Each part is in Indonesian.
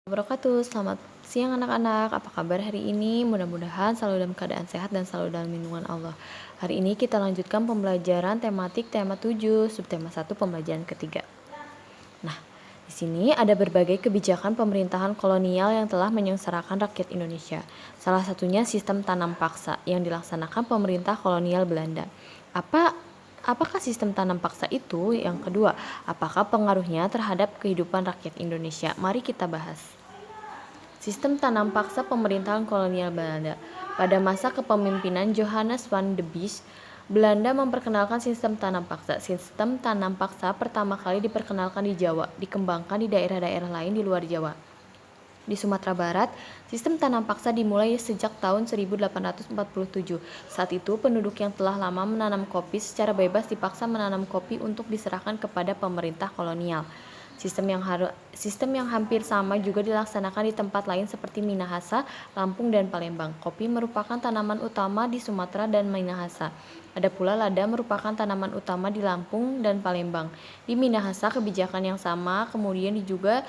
Wabarakatuh. Selamat siang anak-anak. Apa kabar hari ini? Mudah-mudahan selalu dalam keadaan sehat dan selalu dalam lindungan Allah. Hari ini kita lanjutkan pembelajaran tematik tema 7, subtema 1 pembelajaran ketiga. Nah, di sini ada berbagai kebijakan pemerintahan kolonial yang telah menyengsarakan rakyat Indonesia. Salah satunya sistem tanam paksa yang dilaksanakan pemerintah kolonial Belanda. Apakah sistem tanam paksa itu? Yang kedua, apakah pengaruhnya terhadap kehidupan rakyat Indonesia? Mari kita bahas. Sistem tanam paksa pemerintahan kolonial Belanda. Pada masa kepemimpinan Johannes van de Beest, Belanda memperkenalkan sistem tanam paksa. Sistem tanam paksa pertama kali diperkenalkan di Jawa, dikembangkan di daerah-daerah lain di luar Jawa. Di Sumatera Barat, sistem tanam paksa dimulai sejak tahun 1847. Saat itu, penduduk yang telah lama menanam kopi secara bebas dipaksa menanam kopi untuk diserahkan kepada pemerintah kolonial. Sistem yang hampir sama juga dilaksanakan di tempat lain seperti Minahasa, Lampung, dan Palembang. Kopi merupakan tanaman utama di Sumatera dan Minahasa. Ada pula lada merupakan tanaman utama di Lampung dan Palembang. Di Minahasa, kebijakan yang sama kemudian juga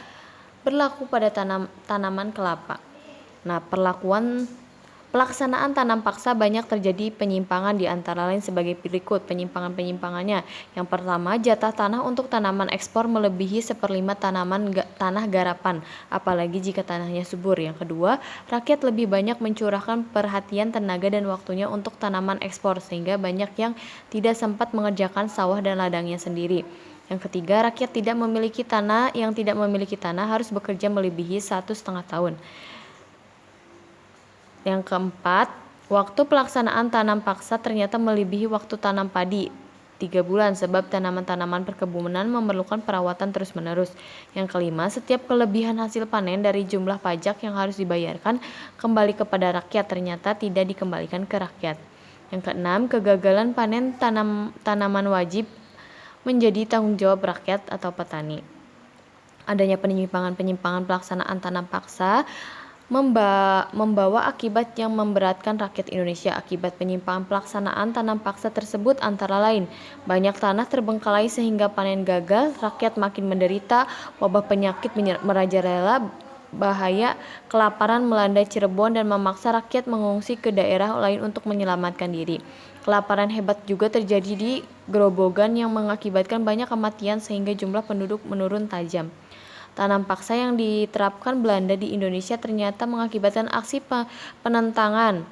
berlaku pada tanaman kelapa. Nah, pelaksanaan tanam paksa banyak terjadi penyimpangan di antara lain sebagai berikut penyimpangan-penyimpangannya. Yang pertama, jatah tanah untuk tanaman ekspor melebihi 1/5 tanah garapan, apalagi jika tanahnya subur. Yang kedua, rakyat lebih banyak mencurahkan perhatian, tenaga, dan waktunya untuk tanaman ekspor sehingga banyak yang tidak sempat mengerjakan sawah dan ladangnya sendiri. Yang ketiga, rakyat yang tidak memiliki tanah harus bekerja melebihi 1,5 tahun. Yang keempat, waktu pelaksanaan tanam paksa ternyata melebihi waktu tanam padi 3 bulan sebab tanaman-tanaman perkebunan memerlukan perawatan terus-menerus. Yang kelima, setiap kelebihan hasil panen dari jumlah pajak yang harus dibayarkan kembali kepada rakyat ternyata tidak dikembalikan ke rakyat. Yang keenam, kegagalan panen tanaman wajib menjadi tanggung jawab rakyat atau petani. Adanya penyimpangan pelaksanaan tanam paksa membawa akibat yang memberatkan rakyat Indonesia. Akibat penyimpangan pelaksanaan tanam paksa tersebut antara lain, banyak tanah terbengkalai sehingga panen gagal, rakyat makin menderita, wabah penyakit merajalela, bahaya kelaparan melanda Cirebon dan memaksa rakyat mengungsi ke daerah lain untuk menyelamatkan diri. Kelaparan hebat juga terjadi di Grobogan yang mengakibatkan banyak kematian sehingga jumlah penduduk menurun tajam. Tanam paksa yang diterapkan Belanda di Indonesia ternyata mengakibatkan aksi penentangan.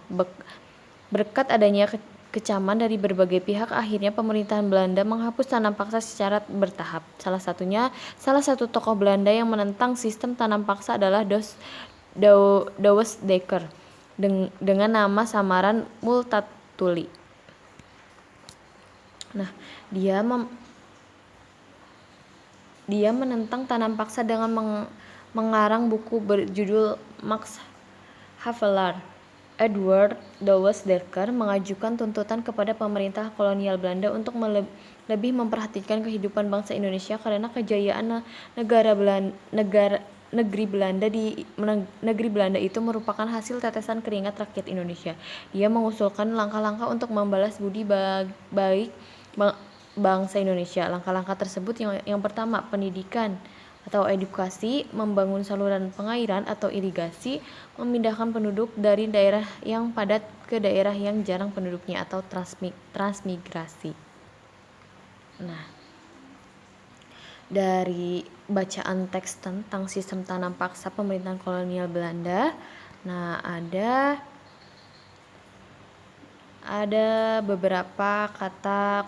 Berkat adanya kecaman dari berbagai pihak, akhirnya pemerintahan Belanda menghapus tanam paksa secara bertahap. Salah satu tokoh Belanda yang menentang sistem tanam paksa adalah Douwe Dekker dengan nama samaran Multatuli. Nah, dia menentang tanam paksa dengan mengarang buku berjudul Max Havelaar. Edward Douwe Dekker mengajukan tuntutan kepada pemerintah kolonial Belanda untuk lebih memperhatikan kehidupan bangsa Indonesia karena kejayaan negeri Belanda itu merupakan hasil tetesan keringat rakyat Indonesia. Dia mengusulkan langkah-langkah untuk membalas budi baik bangsa Indonesia. Langkah-langkah tersebut yang pertama, pendidikan atau edukasi, membangun saluran pengairan atau irigasi, memindahkan penduduk dari daerah yang padat ke daerah yang jarang penduduknya atau transmigrasi. Nah, dari bacaan teks tentang sistem tanam paksa pemerintahan kolonial Belanda, nah ada beberapa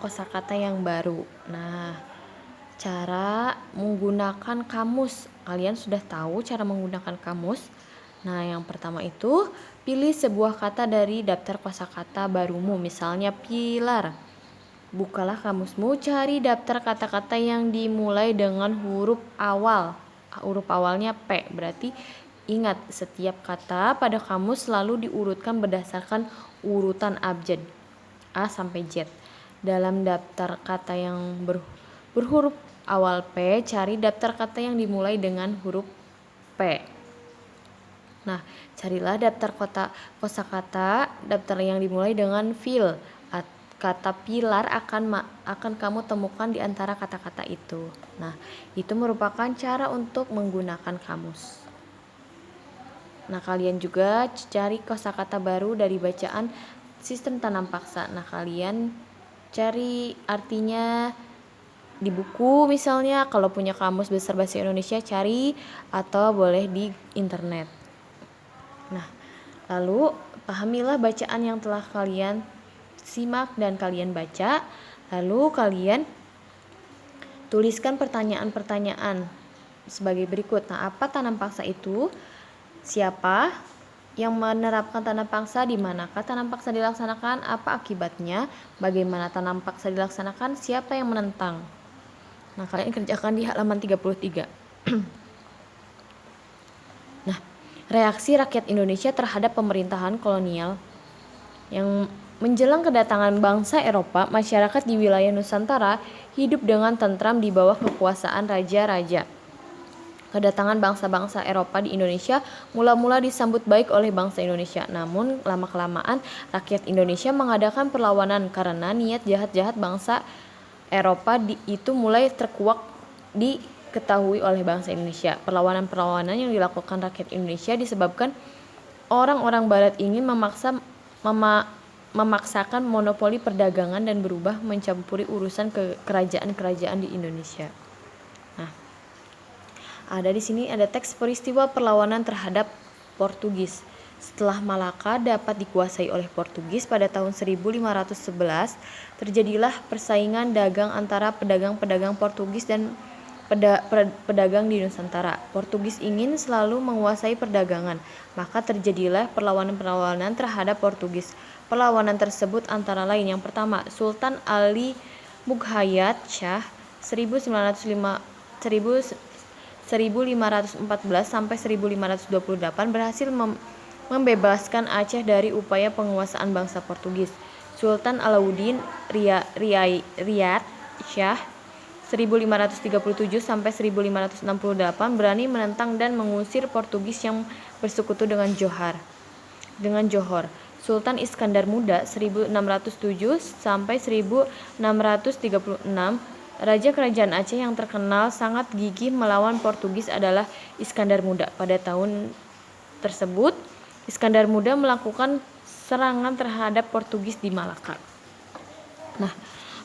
kosakata yang baru. Nah, cara menggunakan kamus. Kalian sudah tahu cara menggunakan kamus? Nah, yang pertama itu, pilih sebuah kata dari daftar kosakata barumu, misalnya pilar. Bukalah kamusmu, cari daftar kata-kata yang dimulai dengan huruf awal. Huruf awalnya P, berarti ingat, setiap kata pada kamus selalu diurutkan berdasarkan urutan abjad A sampai Z. Dalam daftar kata yang berhuruf awal P, cari daftar kata yang dimulai dengan huruf P. Nah, carilah daftar kosakata daftar yang dimulai dengan fil. Kata pilar akan kamu temukan di antara kata-kata itu. Nah, itu merupakan cara untuk menggunakan kamus. Nah, kalian juga cari kosakata baru dari bacaan sistem tanam paksa. Nah, kalian cari artinya di buku misalnya, kalau punya kamus besar bahasa Indonesia cari, atau boleh di internet. Nah, lalu pahamilah bacaan yang telah kalian simak dan kalian baca. Lalu kalian tuliskan pertanyaan-pertanyaan sebagai berikut. Nah, apa tanam paksa itu? Siapa yang menerapkan tanam paksa? Di manakah tanam paksa dilaksanakan? Apa akibatnya? Bagaimana tanam paksa dilaksanakan? Siapa yang menentang? Nah, kalian kerjakan di halaman 33. Nah, reaksi rakyat Indonesia terhadap pemerintahan kolonial. Yang menjelang kedatangan bangsa Eropa, masyarakat di wilayah Nusantara hidup dengan tentram di bawah kekuasaan raja-raja. Kedatangan bangsa-bangsa Eropa di Indonesia mula-mula disambut baik oleh bangsa Indonesia. Namun lama-kelamaan rakyat Indonesia mengadakan perlawanan karena niat jahat-jahat bangsa Eropa itu mulai terkuak diketahui oleh bangsa Indonesia. Perlawanan-perlawanan yang dilakukan rakyat Indonesia disebabkan orang-orang Barat ingin memaksakan monopoli perdagangan dan berubah mencampuri urusan kerajaan-kerajaan di Indonesia. Nah, ada di sini ada teks peristiwa perlawanan terhadap Portugis. Setelah Malaka dapat dikuasai oleh Portugis pada tahun 1511, terjadilah persaingan dagang antara pedagang-pedagang Portugis dan pedagang di Nusantara. Portugis ingin selalu menguasai perdagangan, maka terjadilah perlawanan-perlawanan terhadap Portugis. Perlawanan tersebut antara lain: yang pertama, Sultan Ali Mughayat Shah 1514 sampai 1528 berhasil membebaskan Aceh dari upaya penguasaan bangsa Portugis. Sultan Alauddin Riyad Shah 1537 sampai 1568 berani menentang dan mengusir Portugis yang bersekutu dengan Johor. Sultan Iskandar Muda 1607 sampai 1636, Raja Kerajaan Aceh yang terkenal sangat gigih melawan Portugis adalah Iskandar Muda. Pada tahun tersebut, Iskandar Muda melakukan serangan terhadap Portugis di Malaka. Nah,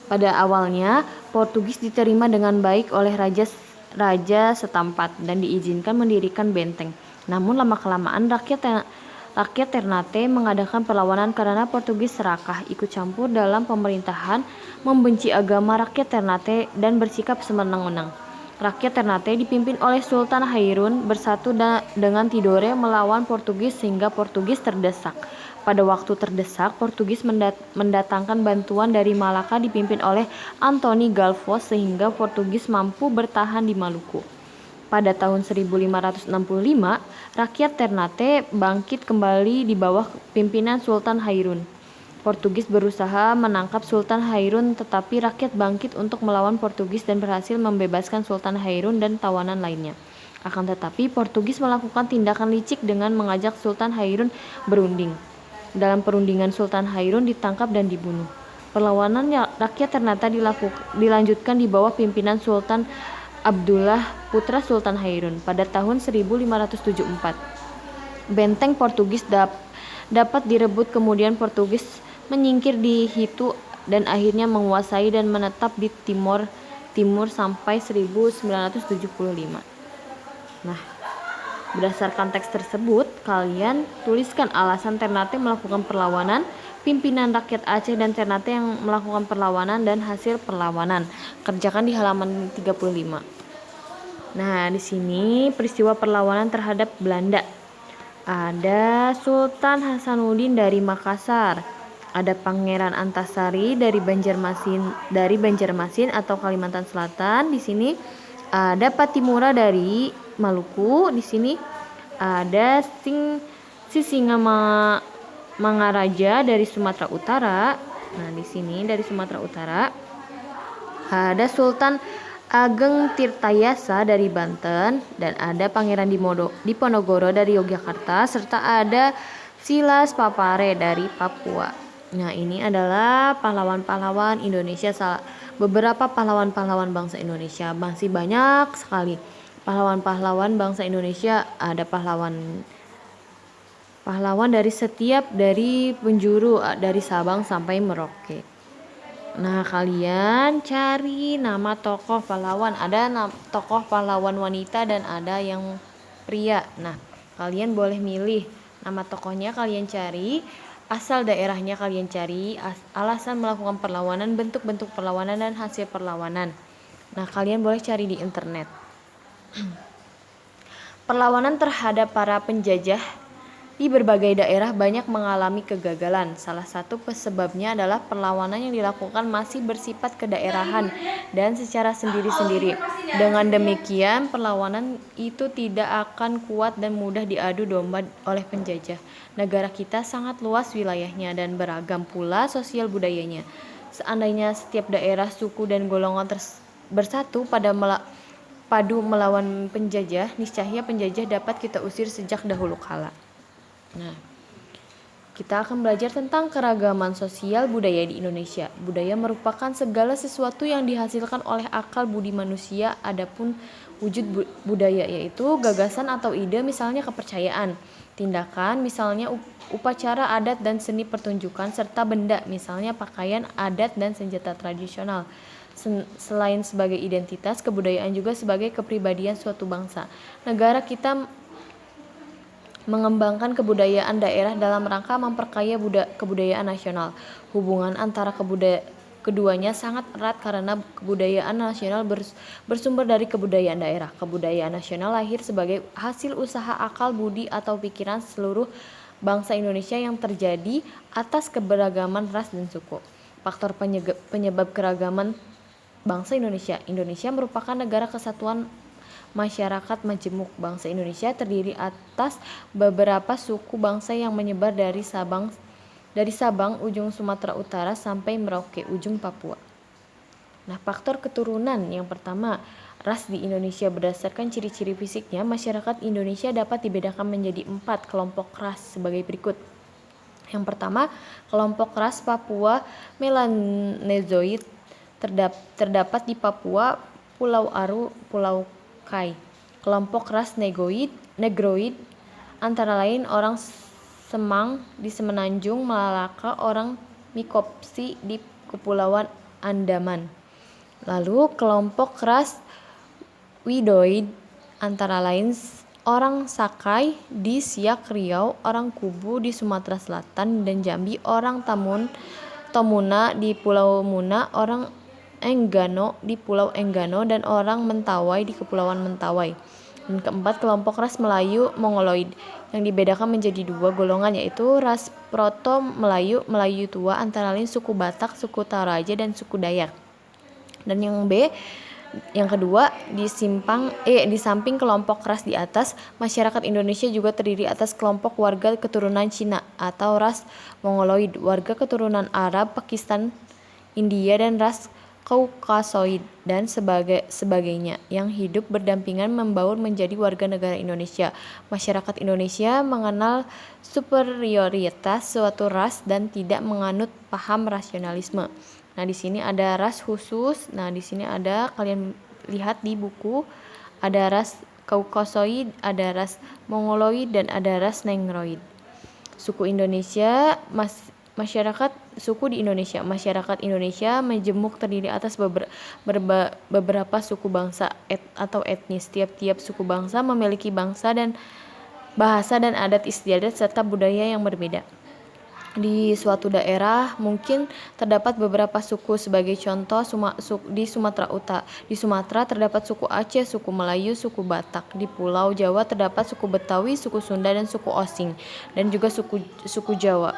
pada awalnya Portugis diterima dengan baik oleh raja setempat dan diizinkan mendirikan benteng. Namun lama-kelamaan rakyat Ternate mengadakan perlawanan karena Portugis serakah, ikut campur dalam pemerintahan, membenci agama rakyat Ternate dan bersikap semenang-menang. Rakyat Ternate dipimpin oleh Sultan Hairun bersatu dengan Tidore melawan Portugis sehingga Portugis terdesak. Pada waktu terdesak, Portugis mendatangkan bantuan dari Malaka dipimpin oleh Antoni Galvos sehingga Portugis mampu bertahan di Maluku. Pada tahun 1565, rakyat Ternate bangkit kembali di bawah pimpinan Sultan Hairun. Portugis berusaha menangkap Sultan Hairun, tetapi rakyat bangkit untuk melawan Portugis dan berhasil membebaskan Sultan Hairun dan tawanan lainnya. Akan tetapi, Portugis melakukan tindakan licik dengan mengajak Sultan Hairun berunding. Dalam perundingan, Sultan Hairun ditangkap dan dibunuh. Perlawanan rakyat Ternate dilanjutkan di bawah pimpinan Sultan Abdullah, putra Sultan Hairun, pada tahun 1574. Benteng Portugis dapat direbut, kemudian Portugis menyingkir di Hitu dan akhirnya menguasai dan menetap di Timur sampai 1975. Nah, berdasarkan teks tersebut, kalian tuliskan alasan Ternate melakukan perlawanan, pimpinan rakyat Aceh dan Ternate yang melakukan perlawanan, dan hasil perlawanan. Kerjakan di halaman 35. Nah, di sini peristiwa perlawanan terhadap Belanda. Ada Sultan Hasanuddin dari Makassar. Ada Pangeran Antasari dari Banjarmasin atau Kalimantan Selatan. Di sini ada Patimura dari Maluku. Di sini ada Sisingamangaraja dari Sumatera Utara. Nah, di sini dari Sumatera Utara ada Sultan Ageng Tirtayasa dari Banten, dan ada Pangeran Diponegoro dari Yogyakarta, serta ada Silas Papare dari Papua. Nah, ini adalah pahlawan-pahlawan Indonesia, beberapa pahlawan-pahlawan bangsa Indonesia. Masih banyak sekali pahlawan-pahlawan bangsa Indonesia. Ada pahlawan pahlawan dari penjuru dari Sabang sampai Merauke. Nah, kalian cari nama tokoh pahlawan. Ada tokoh pahlawan wanita dan ada yang pria. Nah, kalian boleh milih nama tokohnya, kalian cari, asal daerahnya kalian cari, alasan melakukan perlawanan, bentuk-bentuk perlawanan dan hasil perlawanan. Nah, kalian boleh cari di internet. Perlawanan terhadap para penjajah di berbagai daerah banyak mengalami kegagalan. Salah satu sebabnya adalah perlawanan yang dilakukan masih bersifat kedaerahan dan secara sendiri-sendiri. Dengan demikian, perlawanan itu tidak akan kuat dan mudah diadu domba oleh penjajah. Negara kita sangat luas wilayahnya dan beragam pula sosial budayanya. Seandainya setiap daerah, suku, dan golongan bersatu padu melawan penjajah, niscaya penjajah dapat kita usir sejak dahulu kala. Nah, kita akan belajar tentang keragaman sosial budaya di Indonesia. Budaya merupakan segala sesuatu yang dihasilkan oleh akal budi manusia. Adapun wujud budaya yaitu gagasan atau ide, misalnya kepercayaan, tindakan, misalnya upacara adat dan seni pertunjukan, serta benda, misalnya pakaian adat dan senjata tradisional. Selain sebagai identitas, kebudayaan juga sebagai kepribadian suatu bangsa. Negara kita mengembangkan kebudayaan daerah dalam rangka memperkaya kebudayaan nasional. Hubungan antara keduanya sangat erat karena kebudayaan nasional bersumber dari kebudayaan daerah. Kebudayaan nasional lahir sebagai hasil usaha akal budi atau pikiran seluruh bangsa Indonesia yang terjadi atas keberagaman ras dan suku. Faktor penyebab keragaman bangsa Indonesia. Indonesia merupakan negara kesatuan masyarakat majemuk. Bangsa Indonesia terdiri atas beberapa suku bangsa yang menyebar dari Sabang ujung Sumatera Utara sampai Merauke ujung Papua. Nah, faktor keturunan yang pertama, ras di Indonesia. Berdasarkan ciri-ciri fisiknya, masyarakat Indonesia dapat dibedakan menjadi 4 kelompok ras sebagai berikut. Yang pertama, kelompok ras Papua Melanezoid terdapat di Papua, Pulau Aru, Pulau Kai. Kelompok ras Negroid antara lain orang Semang di Semenanjung Malaka, orang Mikopsi di Kepulauan Andaman. Lalu kelompok ras Widoid antara lain orang Sakai di Siak Riau, orang Kubu di Sumatera Selatan dan Jambi, orang Tomuna di Pulau Muna, orang Enggano di Pulau Enggano, dan orang Mentawai di Kepulauan Mentawai. Dan keempat, kelompok ras Melayu Mongoloid yang dibedakan menjadi 2 golongan, yaitu ras Proto-Melayu, Melayu tua antara lain suku Batak, suku Toraja, dan suku Dayak. Dan yang kedua, di samping kelompok ras di atas, masyarakat Indonesia juga terdiri atas kelompok warga keturunan Cina atau ras Mongoloid, warga keturunan Arab, Pakistan, India, dan ras Kaukasoid dan sebagainya yang hidup berdampingan membaur menjadi warga negara Indonesia. Masyarakat Indonesia mengenal superioritas suatu ras dan tidak menganut paham rasionalisme. Nah, di sini ada ras khusus. Nah, di sini ada, kalian lihat di buku, ada ras Kaukasoid, ada ras Mongoloid, dan ada ras Negroid. Suku Masyarakat Indonesia majemuk terdiri atas beberapa suku bangsa atau etnis. Tiap-tiap suku bangsa memiliki bahasa dan adat istiadat serta budaya yang berbeda. Di suatu daerah mungkin terdapat beberapa suku. Sebagai contoh, di Sumatera terdapat suku Aceh, suku Melayu, suku Batak. Di Pulau Jawa terdapat suku Betawi, suku Sunda, dan suku Osing, dan juga suku Jawa.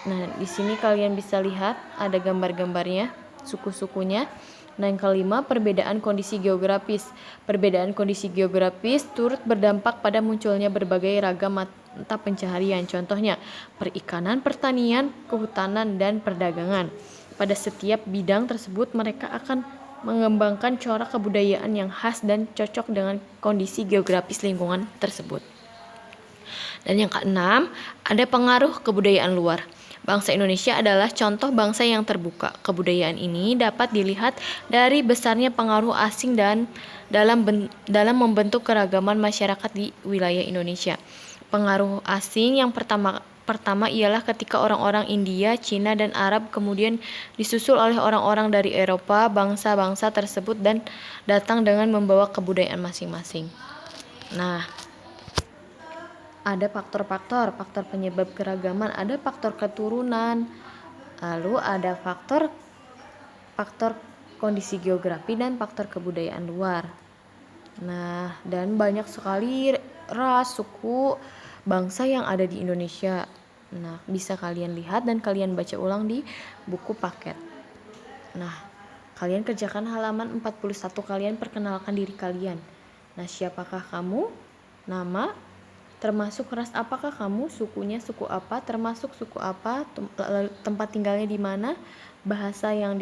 Nah, di sini kalian bisa lihat ada gambar-gambarnya, suku-sukunya. Nah, yang kelima, perbedaan kondisi geografis. Perbedaan kondisi geografis turut berdampak pada munculnya berbagai ragam mata pencaharian. Contohnya, perikanan, pertanian, kehutanan, dan perdagangan. Pada setiap bidang tersebut, mereka akan mengembangkan corak kebudayaan yang khas dan cocok dengan kondisi geografis lingkungan tersebut. Dan yang keenam, ada pengaruh kebudayaan luar. Bangsa Indonesia adalah contoh bangsa yang terbuka. Kebudayaan ini dapat dilihat dari besarnya pengaruh asing dan dalam membentuk keragaman masyarakat di wilayah Indonesia. Pengaruh asing yang pertama ialah ketika orang-orang India, Cina, dan Arab kemudian disusul oleh orang-orang dari Eropa. Bangsa-bangsa tersebut dan datang dengan membawa kebudayaan masing-masing. Nah, ada faktor penyebab keragaman, ada faktor keturunan, lalu ada faktor kondisi geografi dan faktor kebudayaan luar. Nah, dan banyak sekali ras, suku, bangsa yang ada di Indonesia. Nah, bisa kalian lihat dan kalian baca ulang di buku paket. Nah, kalian kerjakan halaman 41, kalian perkenalkan diri kalian. Nah, siapakah kamu? Nama, termasuk ras apakah kamu, sukunya suku apa, termasuk suku apa, tempat tinggalnya di mana, bahasa yang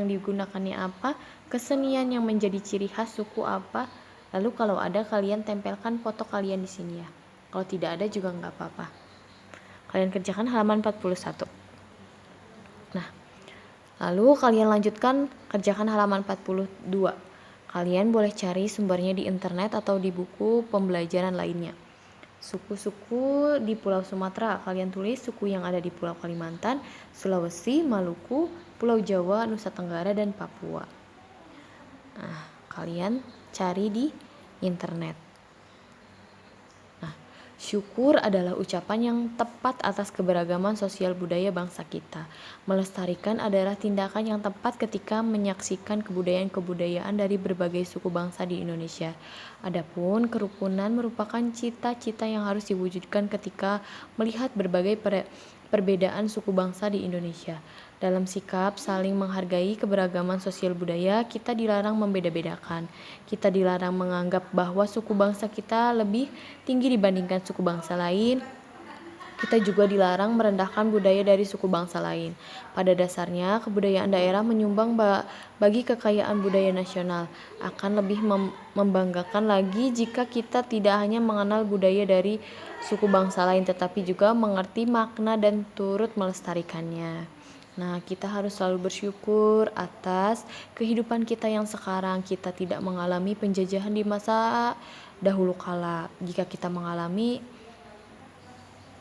digunakannya apa, kesenian yang menjadi ciri khas suku apa. Lalu kalau ada kalian tempelkan foto kalian di sini ya. Kalau tidak ada juga nggak apa-apa. Kalian kerjakan halaman 41. Nah, lalu kalian lanjutkan kerjakan halaman 42. Kalian boleh cari sumbernya di internet atau di buku pembelajaran lainnya. Suku-suku di Pulau Sumatera, kalian tulis suku yang ada di Pulau Kalimantan, Sulawesi, Maluku, Pulau Jawa, Nusa Tenggara, dan Papua. Nah, kalian cari di internet. Nah, syukur adalah ucapan yang tepat atas keberagaman sosial budaya bangsa kita. Melestarikan adalah tindakan yang tepat ketika menyaksikan kebudayaan-kebudayaan dari berbagai suku bangsa di Indonesia. Adapun kerukunan merupakan cita-cita yang harus diwujudkan ketika melihat berbagai perbedaan suku bangsa di Indonesia. Dalam sikap saling menghargai keberagaman sosial budaya, kita dilarang membeda-bedakan. Kita dilarang menganggap bahwa suku bangsa kita lebih tinggi dibandingkan suku bangsa lain. Kita juga dilarang merendahkan budaya dari suku bangsa lain. Pada dasarnya, kebudayaan daerah menyumbang bagi kekayaan budaya nasional. Akan lebih membanggakan lagi jika kita tidak hanya mengenal budaya dari suku bangsa lain, tetapi juga mengerti makna dan turut melestarikannya. Nah, kita harus selalu bersyukur atas kehidupan kita yang sekarang. Kita tidak mengalami penjajahan di masa dahulu kala. Jika kita mengalami,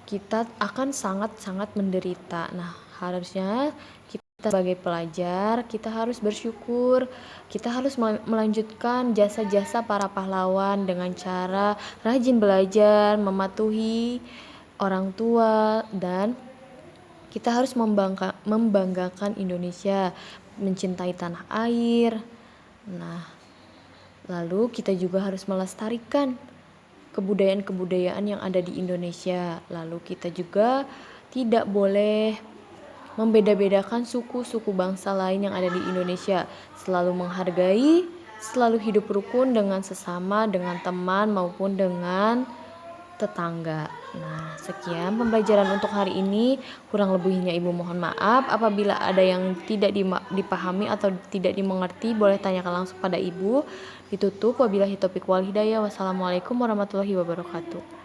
kita akan sangat-sangat menderita. Nah, harusnya kita sebagai pelajar, kita harus bersyukur, kita harus melanjutkan jasa-jasa para pahlawan dengan cara rajin belajar, mematuhi orang tua, dan kita harus membanggakan Indonesia, mencintai tanah air. Nah, lalu kita juga harus melestarikan kebudayaan-kebudayaan yang ada di Indonesia. Lalu kita juga tidak boleh membeda-bedakan suku-suku bangsa lain yang ada di Indonesia. Selalu menghargai, selalu hidup rukun dengan sesama, dengan teman maupun dengan tetangga. Nah, sekian pembelajaran untuk hari ini. Kurang lebihnya Ibu mohon maaf. Apabila ada yang tidak dipahami atau tidak dimengerti, boleh tanyakan langsung pada Ibu. Ditutup, wabillahi taufiq wal hidayah. Wassalamualaikum warahmatullahi wabarakatuh.